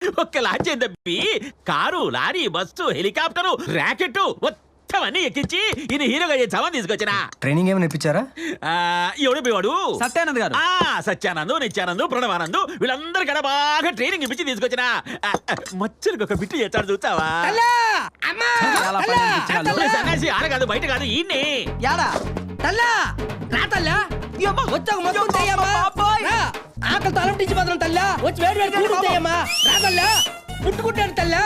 ఒక్క లాంచ్ దబ్బి car, lorry, bus, helicopter, rocket మొత్తం అన్ని ఎక్కించి ఈయన హీరోగా చేసామని తీసుకొచ్చిన. ట్రైనింగ్ ఏమైనా ఇప్పించారా? ఎవడు పోవాడు? సత్యానంద్ గారు. సత్యానంద్, నిత్యానంద్, ప్రణవానంద్ వీళ్ళందరికీ బాగా ట్రైనింగ్ ఇప్పించి తీసుకొచ్చిన. మచ్చలకు ఒక బిట్టు చేస్తాడు చూస్తావా? సన్యాసి ఆడ కాదు, బయట కాదు, ఈయన్ని. ఆకలితో అలమటించిపోతున్నాం తల్లా. వచ్చి వేడి వేడి కూడుతాయమ్మా. రాదల్లా పుట్టుకుంటాడు తల్లా.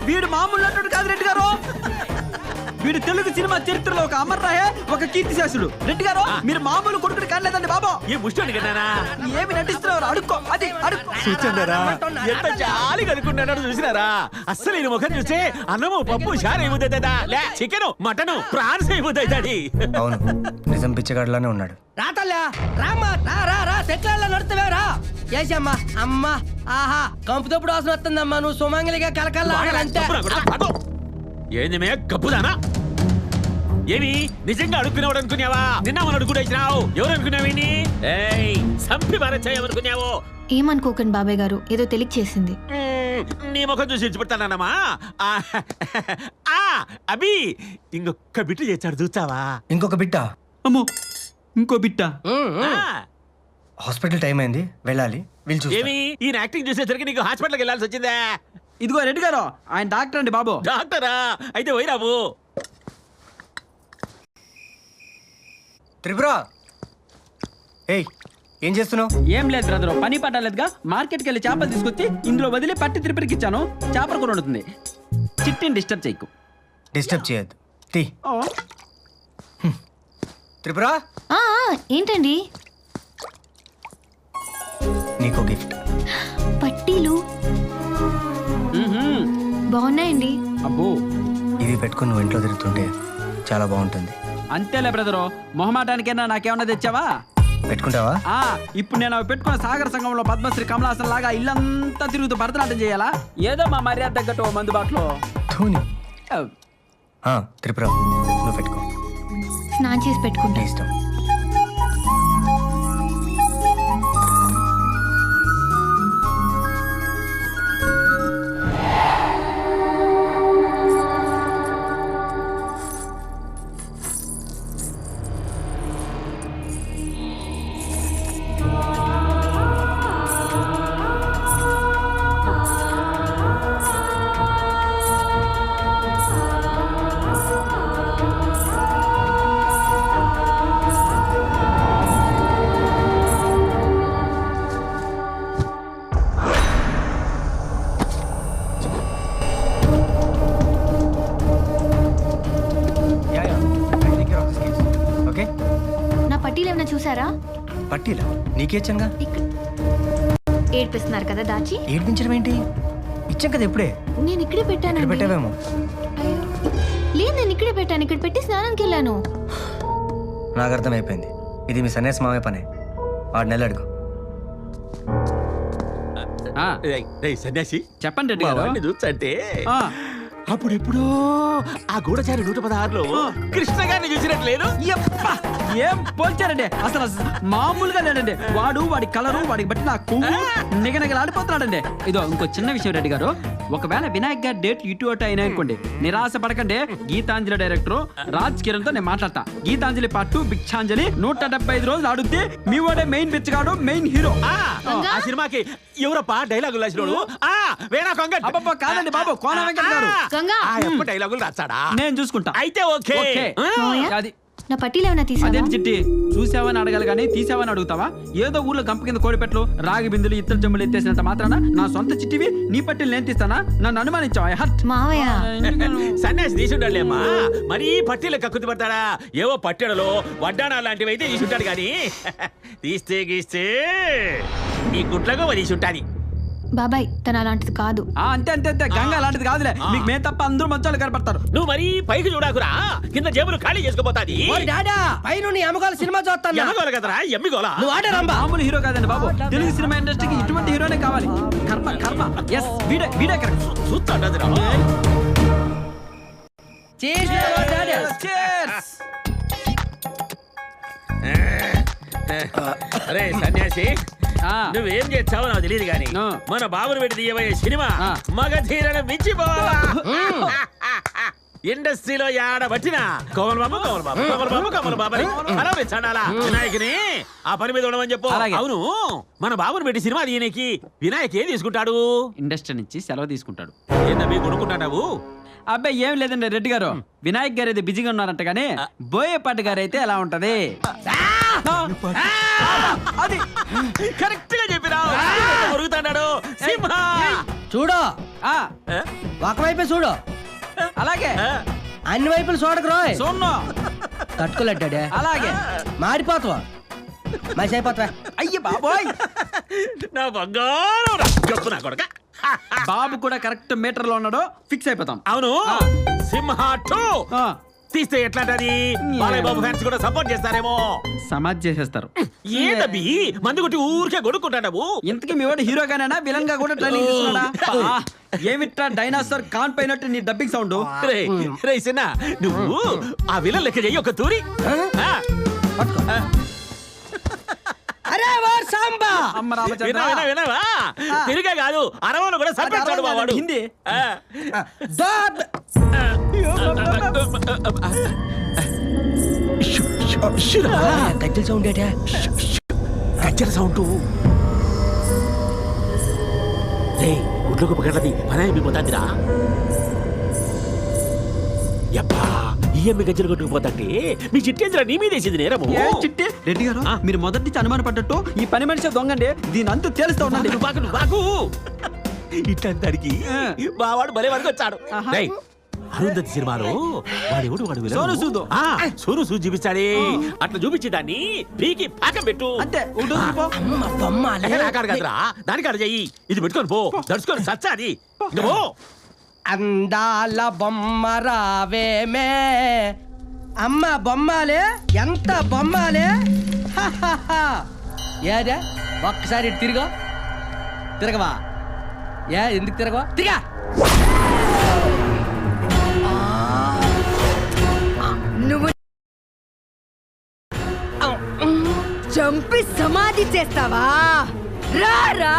వీడు మామూలు నటుడు కాదు రెడ్డి గారు. వీడు తెలుగు సినిమా చరిత్రలో ఒక అమర్రాయే, ఒక కీర్తిశేషుడు. రెడ్డి గారు మీరు మామూలు కొడుకుని కానలేదండి బాబు. ఈ ముష్టోని కన్నానా ఏమి నటిస్తున్నారు? అడుక్కో, అది అడుక్కో. చూచండారా ఎంత జాలి కనుక్కున్నాడో చూసినారా? అస్సలు ఈ ముఖం చూస్తే అన్నము, పప్పు, షార్ ఏముద్దదా, లే చికెన్, మటన్, ప్రాన్స్ ఏముద్దది. అవును, నిజం పిచ్చగాడిలానే ఉన్నాడు. రాతల్లా రామ్మా, రా రా రా. సెట్ల నడుస్తావేరా? చేసమ్మా అమ్మా. ఆహా, కంపుతప్పుడు వాసన వస్తుందమ్మా. నువ్వు సుమంగలిగా కలకల్లాడంటే. ఏంది మే గప్పుదానా? ఏమి నిజంగా అడుక్కునేవాడు అనుకున్నావా? నిన్న మనం అడుగుడేసినావు. ఎవరు అనుకున్నావు? సంపి భారత్ ఏమనుకోకండి బాబాయ్ గారు, ఏదో తెలియక చేసింది. నీ ముఖం చూసి ఇచ్చిపెడతానమ్మా. అభి ఇంకొక బిట్టు చేశాడు చూస్తావా? ఇంకొక బిట్టా? అమ్మో, ఇంకో బిట్ట. హాస్పిటల్ టైం అయింది, వెళ్ళాలి. ఏమి ఈయన యాక్టింగ్ చూసేసరికి నీకు హాస్పిటల్కి వెళ్ళాల్సి వచ్చిందా? ఇదిగో రెడ్డి గారు, ఆయన డాక్టర్ అండి బాబు. డాక్టరా? అయితే పోయిరాబు. త్రిపుర, ఏయ్ ఏం చేస్తున్నావు? ఏం లేదు బ్రదరు, పని పట్టలేదుగా. మార్కెట్కి వెళ్ళి చేపలు తీసుకొచ్చి ఇందులో వదిలి పట్టి తిరుపతికి ఇచ్చాను. చేపల కూర వండుతుంది. చిట్టిని డిస్టర్బ్ చేయకు. డిస్టర్బ్ చేయొద్దు. తీ. త్రిపుర, ఏంటండి? నీకో గిఫ్ట్. పట్టీలు బాగున్నాయండి. అబ్బో, ఇవి పెట్టుకుని నువ్వు ఇంట్లో తిరుగుతుంటే చాలా బాగుంటుంది. అంతేలే బ్రదరు, మొహమాటానికైనా నాకేమన్నా తెచ్చావా? పెట్టుకుంటావా? ఇప్పుడు నేను అవి పెట్టుకున్న సాగర సంఘంలో పద్మశ్రీ కమలాసన్ లాగా ఇల్లంతా తిరుగుతూ భరతనాట్యం చేయాలా? ఏదో మా మర్యాద తగ్గట్టు మందుబాటులో. త్రిపుర, నువ్వు పెట్టుకో. స్నానం చేసి పెట్టుకుంటా. ఇష్టం. చూసారా? పట్టీలా? నీకేచ్చంగా. ఏడ్పిస్తున్నారు కదా దాచి. ఏడ్పించడం ఏంటి? ఇచ్చాం కదా ఇప్పుడే. నేను ఇక్కడే పెట్టాను. పెట్టావేమో. లేదు, నేను ఇక్కడే పెట్టాను. ఇక్కడ పెట్టి స్నానానికి వెళ్ళాను. నాకు అర్థమైపోయింది, ఇది మీ సన్యాసి మామే పనే. 6 నెలలు అడుగు. సన్యాసి చెప్పండి రెడ్డి గారు. చూస్తే అప్పుడెప్పుడో ఆ గూఢచారి 116లో కృష్ణ గారిని చూసినట్లేదు. ఏం పోల్చారండి? అసలు మామూలుగా లేడండి. వాడి కలరు, వాడికి బట్టి నా కొవ్వు నిగనగలాడిపోతున్నాడండి. ఇదో ఇంకో చిన్న విషయం రెడ్డి గారు, ఒకవేళ వినాయక్ గారి డేట్ ఇటు అటు అయినా అనుకోండి, నిరాశ పడకండి. గీతాంజలి డైరెక్టర్ రాజ్ కిరణ్ తో నేను మాట్లాడతా. గీతాంజలి పార్ట్ 2 భిక్షాంజలి 175 రోజులు ఆడుద్ది. మీ వాడే మెయిన్ బిచ్చగాడు, మెయిన్ హీరో. ఆ సినిమాకి ఎవరప్ప డైలాగులు రాసినోడు? వేణా కొంగట్. అబ్బబ్బా కాదండి బాబు, కోన వెంకట్ గారు. డైలాగులు రాస్తాడా? నేను చూసుకుంటా. అయితే ఓకే. అది నా పట్టీలు ఏమైనా తీసావా? అదేంటి చిట్టి, చూసావని అడగాలి కానీ తీసావని అడుగుతావా? ఏదో ఊర్లో గంప కింద కోడిపెట్లు, రాగి బిందులు, ఇత్తడి చెంబులు ఎత్తేసినంత మాత్రాన నా సొంత చిట్టివి నీ పట్టీలు నేను తీస్తానా? నన్ను అనుమానించావా? మావయ్య సన్యాసి తీసుండాలేమ్మా, మరీ పట్టీలు కక్కుతి పడతాడా? ఏవో పట్టెడలో వడ్డానా లాంటివి అయితే తీసుంటాడు కానీ తీస్తే గీస్తే ఈ గుట్లగా తీసుంటాది. బాబాయ్ తన అలాంటిది కాదు. అంతే అంతే అంతే, గంగ అలాంటిది కాదులే. మీకు మే తప్ప అందరూ మంచోళ్ళు కనపడతారు. నువ్వు మరీ పైకి చూడాకురా, కింద జేబులు ఖాళీ చేసుకోపోతాది. సినిమా చూస్తాను. ఎమ్మగోల కదరా, ఎమ్మిగోల. మామూలు హీరో కాదండి బాబు, తెలుగు సినిమా ఇండస్ట్రీకి ఇటువంటి హీరోనే కావాలి. కర్మ కర్మ. ఎస్, వీడే కరెక్ట్. చూస్తాడు. అరే సన్యాసి, ఆ. నువ్వేం చేస్తావో నాకు తెలియదు గాని ఆ. మన బాబుని పెట్టి తీయబోయే సినిమా ఆ. మగధీరను మించిపోవాలా ఇండస్ట్రీలో యాడ పట్టినా కోమల బాబు కోమల బాబు కోమల బాబు కోమల బాబు అని అలా చండాలా వినాయకుని ఆ పని మీద ఉండమని చెప్పు. అలాగే. అవును మన బాబుని పెట్టి సినిమా తీయనికి వినాయక్ ఏం తీసుకుంటాడు? ఇండస్ట్రీ నుంచి సెలవు తీసుకుంటాడు. ఏందబ్బి కొనుక్కుంటావు? అబ్బాయి ఏం లేదండి రెడ్డి గారు, వినాయక్ గారు అయితే బిజీగా ఉన్నారంట గానీ బోయేపాటి గారు అయితే ఎలా ఉంటది? అది కరెక్ట్ గా చెప్పినా కొరుకుతాడు సింహ. చూడు ఆ, ఒకవైపే చూడు, అలాగే అన్ని వైపులు చూడకు రోయ్. సోన్నో తట్టుకోలేడ్డాడే, అలాగే. మాడిపోతావా మసి అయిపోతావా? అయ్య బాబోయ్, నా బంగారం రా. చెప్పు నా కొడక. బాబు కూడా కరెక్ట్ మీటర్ లో ఉన్నాడు, ఫిక్స్ అయిపోతాం. అవును ఆ. సింహ 2 ఆ, తీస్తే ఎట్లాంటది? బాలయ్య బాబు ఫ్యాన్స్ కూడా సపోర్ట్ చేస్తారేమో. సమాజ్ చేసేస్తారు. ఏందబ్బి మందు కొట్టి ఊరికే కొడుకుంటావు? ఇంతకీ మీ వాడు హీరోగానేనా విలన్ గా కూడా ట్రైనింగ్ తీసుకున్నాడా? ఆ, ఏమిట్రా డైనాసర్ కాన్ పైనట్టు నీ డబ్బింగ్ సౌండ్. రే సిన్న నువ్వు ఆ విలన్ లెక్క చెయ్యి ఒక తూరి. ఆ. పట్టుకో. అరే వార్ సాంబా, అమ్మ రామచంద్ర. వినవా తిరిగే కాదు అరవను కూడా సరిపెట్టాడు మా వాడు. హిందీ. ఆ. దోబ్. గజ్జల సౌండ్ ఏటే? గజ్జల సౌండ్ గుడ్లు గొప్ప గడ్డది పనాయి పోతాందిరా. యబ్బా ఈ అమ్మి గజ్జలు కొట్టుకుపోతాంటే మీ చిట్టేంద్ర నీ మీదేసింది నేరము. ఏ చిట్టి రెడ్డి గారు, మీరు మొదటి నుంచి అనుమాన పడ్డట్టు ఈ పని మనిషి దొంగండి, దీని అంతు తేలుస్తా ఉండండి. బాగు ఇట్లాంటానికి బావాడు భలే వరకు వచ్చాడు. ఆహా. రేయ్, అరుంధతి సినిమాలో వాడెవడు వాడు విలను? సోను సూద్. సోను సూద్ చూపిస్తాడే, అట్లా చూపించి దాన్ని పీకి పాకం పెట్టు. అంతే ఒకటి పో. అమ్మ బొమ్మాలే. కాదు కదరా దానికి అడ చెయ్యి, ఇది పెట్టుకొని పో దడుచుకొని సచ్చాది. ఇంకా పో. అందాల బొమ్మ రావేమే, అమ్మ బొమ్మాలే, ఎంత బొమ్మాలే. ఏదే ఒక్కసారి ఇటు తిరుగు. తిరగవా? ఏ ఎందుకు తిరగవా? తిరగా. నువ్వు చంపి సమాధి చేస్తావా? రా రా.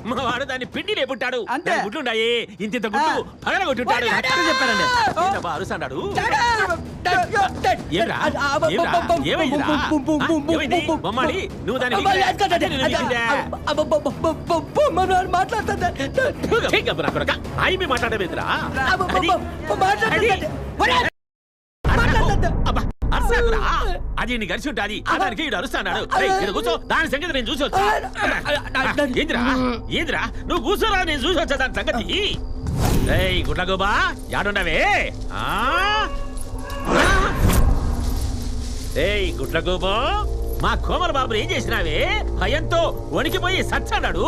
మా వాడు దాన్ని పిండి లేపుంటాడు. అంతే. గుడ్లుండాయి ఇంత గుడ్లు పగల కొట్టుంటాడు. కరెక్ట్గా చెప్పారండి. ఏంటబ్బా అరుస్తాడు? ఏమ్రా? ఏమైందిరా? ఏమైంది? బొమ్మాలి, నువ్వు దాన్ని మాట్లాడమేంద్రా? అది నీ కలిసి ఉంటాది. దానికి ఈడు అరుస్తాడు. కూర్చో, దాని సంగతి నేను చూసి వచ్చా. ఏంద్రా ఏంద్రా నువ్వు కూర్చోరా, నేను చూసి వచ్చా దాని సంగతి. ఏయ్ గుడ్లగోబా యాడుండవే? ఏయ్ గుడ్లగోబా, మా కోమల బాబుని ఏం చేసినావే? భయంతో వణికిపోయి సచ్చాడాడు.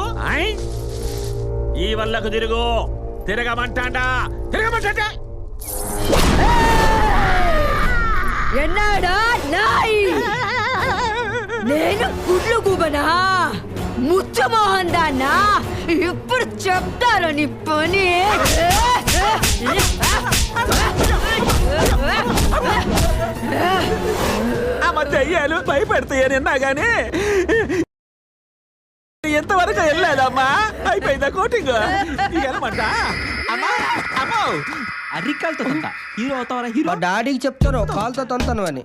ఈ వల్లకు తిరుగు. తిరగమంటాడా? తిరగమంటాడా? ఎన్నాడా నాయ్? నేను గుడ్లు గుబనా, ముచ్చమోహన్ దాన్నా? ఇప్పుడు చెప్తారు నీ పని. ఆ మధ్య అయ్యాలు భయపెడతాయనిన్నా గానీ ఎంతవరకు వెళ్ళలేదమ్మా. అయిపోయిందా కోటింగ్? వెళ్ళమంట అమ్మా. అమ్మో అరికాలతో తంత హీరో అవుతావరా? హీరో. మా డాడీకి చెప్తాను కాలుతో తొంతాను అని.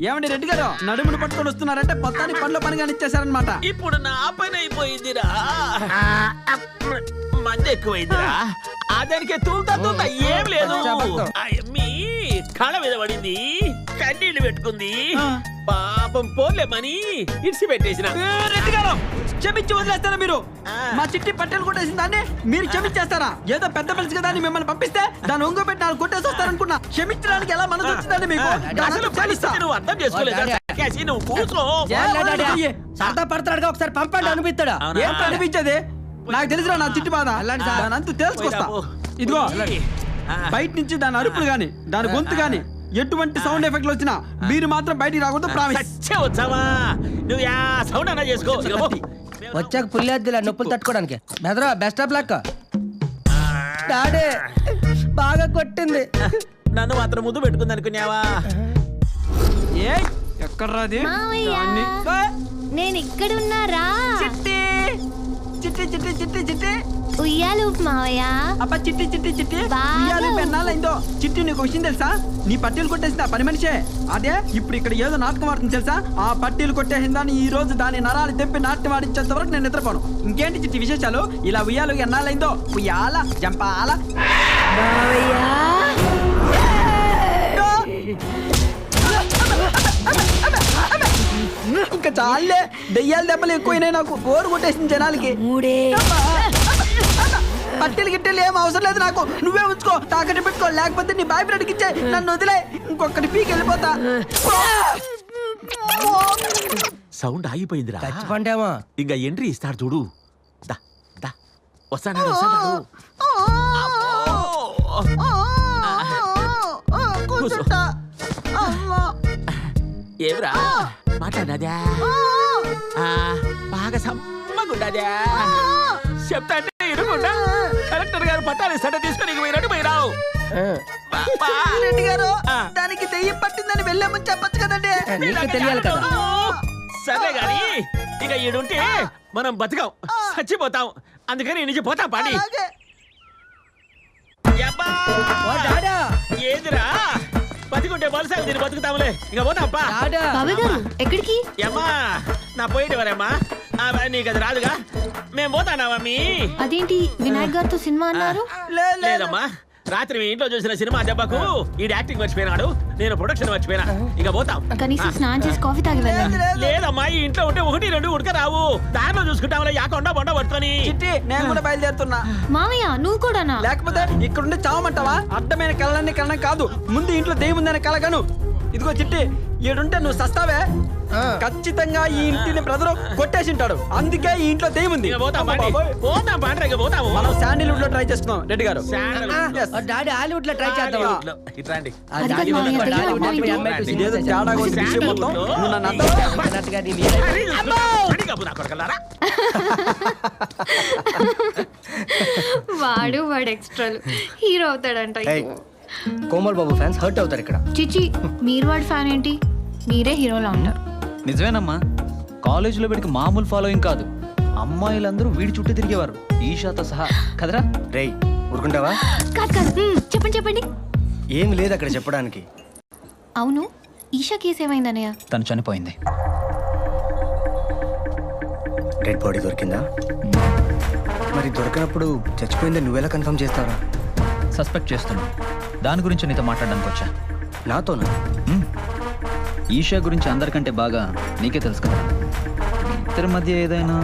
ఏమండి రెడ్డి గారు, నడుమును పట్టుకొని వస్తున్నారంటే మొత్తాన్ని పనిలో పని కానిచ్చేసారనమాట. ఇప్పుడు నా పని అయిపోయిందిరా. మంది ఎక్కువైందిరా. అదానికే తూలుతా ఏం లేదు. మీ కళ్ళ మీద పడింది, కన్నీళ్లు పెట్టుకుంది. పాపం పోలేమని ఇడిసి పెట్టేసిన. రెడ్డి గారు క్షమించి వదిలేస్తారా మీరు? మా చిట్టి పట్టెలు కొట్టేసిన దాన్ని మీరు క్షమించేస్తారా? ఏదో పెద్ద మనిషి కదా అని మిమ్మల్ని పంపిస్తే దాన్ని ఒంగో పెట్టి నాలుగు కొట్టేసి వస్తారనుకున్నా. క్షమించడానికి ఎలా మనసు వచ్చిందండి మీకు? అసలు పరిస్థితి నువ్వు అర్థం చేసుకోలేదా? కేసి నువ్వు కూర్చో. సరదా పడతాడుగా, ఒకసారి పంపండి అనిపిస్తాడా? ఏం అనిపించేది? నాకు తెలుసురా నా చిట్టి బాధ. దాని అంతు తెలుసుకొస్తా. ఇదిగో బయట నుంచి దాని అరుపులు గాని దాని గొంతు గాని ఎటువంటి సౌండ్ ఎఫెక్ట్లు వచ్చినా మీరు మాత్రం బయటికి రాకూడదు. ప్రామిస్. వచ్చావా? నువ్వు యా సౌండ్ అన్నా చేసుకో. వచ్చాక పుల్లేద్దులే నొప్పులు తట్టుకోవడానికి బెదరా బెస్ట్ ఆఫ్ లక్ డాడీ బాగా కొట్టింది నన్ను మాత్రం ముద్దు పెట్టుకుంది అనుకున్నావా? ఏ ఎక్కడ్రాది మావయ్య నేను ఇక్కడ ఉన్నారా? చిట్టి చిట్టి చిట్టి చిట్టి చిట్టి ఉయ్యాలు మావయ్య. అబ్బా చిట్టి చిట్టి చిట్టి బాగా. ఉయ్యాలు పెన్నాలైందో చిట్టి నీకు విషయం తెలుసా? నీ పట్టీలు కొట్టేసింది ఆ పని మనిషే. అదే ఇప్పుడు ఇక్కడ ఏదో నాటకం ఆడుతుంది తెలుసా? ఆ పట్టీలు కొట్టేసిందని ఈ రోజు దాని నరాలు తెప్పి నాట్యం ఆడించేంత వరకు నేను నిద్రపోను. ఇంకేంటి చిట్టి విశేషాలు? ఇలా ఉయ్యాలు ఎన్నాలైందో ఉయ్యాల జంపాల ఇంకా చాలే దెయ్యాల దెబ్బలు ఎక్కువైనాయి నాకు ఓరు కొట్టేసింది జనాలకి. పట్టెలు గిట్టెలు ఏం అవసరం లేదు నాకు, నువ్వే ఉంచుకో తాకట్టు పెట్టుకో, లేకపోతే నీ బాయ్ ఫ్రెండ్కి ఇచ్చే నన్ను వదిలే, ఇంకొకటి పీకి వెళ్ళిపోతా. సౌండ్ ఆగిపోయిందిరా. చచ్చిపోండేమో. ఇంకా ఎంట్రీ ఇస్తాడు చూడు. దా దా వస్తాడు వస్తాడు. ఏమిరా మాట్లాడినదా? బాగా సమ్మగుండదా? చెప్తా అంటే ఇరుకుండా కలెక్టర్ గారు పట్టాలి సట తీసుకుని పోయినట్టు పోయిరావు. రెడ్డి గారు దానికి దెయ్యం పట్టిందని వెళ్ళామని చెప్పొచ్చు కదండి. నీకు తెలియాలి కదా. సరే గాని ఇక ఈడుంటే మనం బతకాం, చచ్చిపోతాం. అందుకని నుంచి పోతాం పాడి. యబ్బా! ఓ డాడా ఏందిరా బతికుంటే బలసాగు దీన్ని బతుకుతాములే. ఇక పోతాంపా. డాడా బాబాయ్ గారు ఎక్కడికి? యమ్మా నా పోయేటి వరేమ్మా, నీకు అది రాదుగా. మేము పోతానా మమ్మీ? అదేంటి వినాయక్ గారితో సినిమా అన్నారు? లేదమ్మా, రాత్రి మీ ఇంట్లో చూసిన సినిమా దెబ్బకు ఈ యాక్టింగ్ మర్చిపోయినాడు, నేను ప్రొడక్షన్ మర్చిపోయినా. ఇక పోతాం. కనీసం స్నానం చేసి కాఫీ తాగి వెళ్ళండి. లేదమ్మా, ఈ ఇంట్లో ఉంటే 1, 2 ఉడక రావు. దారిలో చూసుకుంటాంలే, యాకొండ బొండ పడుతుంది. చిట్టి నేను కూడా బయలుదేరుతున్నా. మామయ్య నువ్వు కూడానా? లేకపోతే ఇక్కడుండి చావమంటావా? అడ్డమైన కళలన్నీ కలనం కాదు, ముందు ఇంట్లో దెయ్యం ఉందని కలగను. ఇదిగో చిట్టి, ఈడుంటే నువ్వు సస్తావే. ఖచ్చితంగా ఈ ఇంటిని బ్రదరు కొట్టేసింటాడు, అందుకే ఈ ఇంట్లో దెయ్యం ఉంది. ఇక పోతాం పాండి. పోతాం పాండ్రా, ఇక పోతాము. మనం శాండిల్వుడ్ లో ట్రై చేస్తున్నాం రెడ్డి గారు. డాడీ హాలీవుడ్ లో ట్రై చేద్దాం. ఇట్రాండి. అది కాదు మామయ్య, దెయ్యం అంటావేంటి? ఇదేదో తేడాగా ఉంది విషయం మొత్తం. నువ్వు నన్ను అర్థం వాడు ఎక్స్ట్రాలు హీరో అవుతాడంట. ఏయ్, కోమల్ బాబు ఫ్యాన్స్ హర్ట్ అవుతారు ఇక్కడ. చిచి మీరు వాడి ఫ్యాన్ ఏంటి? మీరే హీరోలా ఉంటారు. నిజమేనమ్మా, కాలేజీలో వీడికి మామూలు ఫాలోయింగ్ కాదు, అమ్మాయిలందరూ వీడి చుట్టూ తిరిగేవారు, ఈషాతో సహా కదరా? రేయ్ ఊరుకుంటావా? కాదు కాదు చెప్పండి చెప్పండి. ఏం లేదు అక్కడ చెప్పడానికి. అవును, ఈషా కేసు ఏమైందన్నయ్య? తను చనిపోయింది. డెడ్ బాడీ దొరికిందా? మరి దొరికినప్పుడు చచ్చిపోయిందని నువ్వెలా కన్ఫర్మ్ చేస్తావా? సస్పెక్ట్ చేస్తున్నా, దాని గురించి నీతో మాట్లాడడానికి వచ్చా. నాతోనా? ఈషా గురించి అందరికంటే బాగా నీకే తెలుసు కదా. ఇద్దరి మధ్య ఏదైనా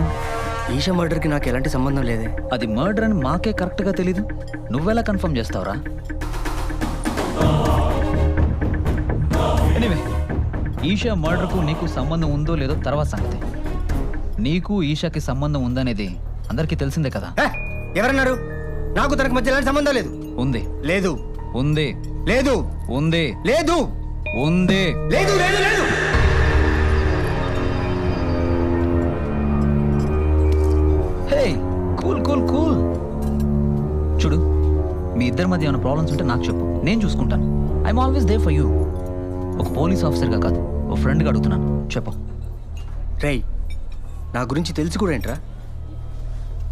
ఈషా మర్డర్కి నాకు ఎలాంటి సంబంధం లేదే. అది మర్డర్ అని మాకే కరెక్ట్గా తెలీదు, నువ్వెలా కన్ఫర్మ్ చేస్తావురా? ఎనీవే, ఈషా మర్డర్కు నీకు సంబంధం ఉందో లేదో తర్వాత సంగతి. నీకు ఈషాకి సంబంధం ఉందనేది అందరికీ తెలిసిందే కదా. ఎవరన్నారు? నాకు తనకు మధ్య ఎలాంటి సంబంధం లేదు. ఉంది. లేదు. ఉంది. లేదు. ఉంది. లేదు. ఉంది. లేదు. లేదు. లేదు. హే, కూల్ కూల్ కూల్. చూడు, మీ ఇద్దరి మధ్య ఏమైనా ప్రాబ్లమ్స్ ఉంటే నాకు చెప్పు, నేను చూసుకుంటాను. I'm always there for you. ఒక పోలీస్ ఆఫీసర్గా కాదు, ఒక ఫ్రెండ్గా అడుగుతున్నాను, చెప్పు. రేయ్, నా గురించి తెలిసి కూడా ఏంట్రా?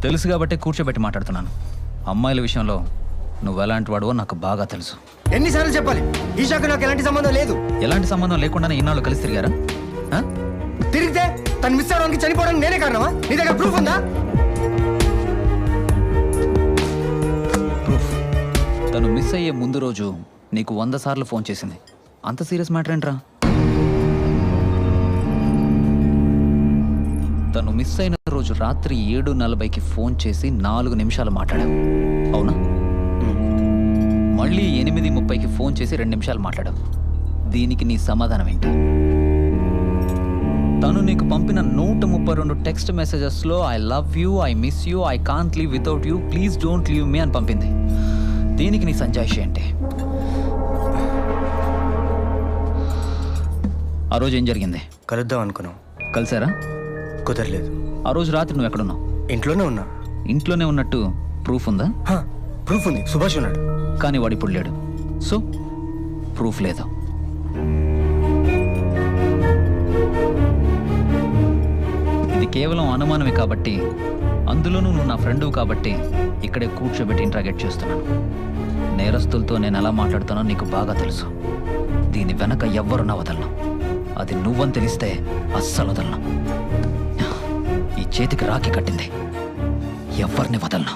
తెలుసు కాబట్టే కూర్చోబెట్టి మాట్లాడుతున్నాను. అమ్మాయిల విషయంలో నువ్వు ఎలాంటి వాడువో నాకు బాగా తెలుసు. ఎన్నిసార్లు చెప్పాలి? ఈషాకు నాకు ఎలాంటి సంబంధం లేదు. ఎలాంటి సంబంధం లేకుండానే ఇన్నాళ్ళు కలిసి తిరిగారా? తిరిగితే తను మిస్ అవడానికి చనిపోవడానికి నేనే కారణమా? నీ దగ్గర ప్రూఫ్ ఉందా? ప్రూఫ్? తను మిస్ అయ్యే ముందు రోజు నీకు 100 సార్లు ఫోన్ చేసింది. అంత సీరియస్ మ్యాటర్ ఏంట్రా? తను మిస్ అయిన రోజు రాత్రి 7:40కి ఫోన్ చేసి 4 నిమిషాలు మాట్లాడావు, అవునా? మళ్ళీ 8:30కి ఫోన్ చేసి 2 నిమిషాలు మాట్లాడావు. దీనికి నీ సమాధానం ఏంటి? తను నీకు పంపిన 132 టెక్స్ట్ మెసేజెస్లో I love you, I miss you, I can't live without you, please don't leave me అని పంపింది. దీనికి నీ సంజాయిషి ఏంటి? ఆ రోజు ఏం జరిగింది? కలుద్దాం అనుకున్నాం, కలిసారా? కుదరలేదు. ఆ రోజు రాత్రి నువ్వు ఎక్కడున్నావు? ఇంట్లోనే ఉన్నా. ఇంట్లోనే ఉన్నట్టు ప్రూఫ్ ఉందా? ప్రూఫ్ ఉంది, సుభాష్ ఉన్నాడు. కానీ వాడు ఇప్పుడు లేడు, సో ప్రూఫ్ లేదు. ఇది కేవలం అనుమానమే కాబట్టి, అందులోనూ నువ్వు నా ఫ్రెండు కాబట్టి ఇక్కడే కూర్చోబెట్టి ఇంట్రాగేట్ చేస్తున్నాను. నేరస్తులతో నేను ఎలా మాట్లాడుతానో నీకు బాగా తెలుసు. దీని వెనక ఎవ్వరున్నా వదలను. అది నువ్వని తెలిస్తే అస్సలు వదలను. ఈ చేతికి రాఖీ కట్టింది, ఎవరిని వదలను.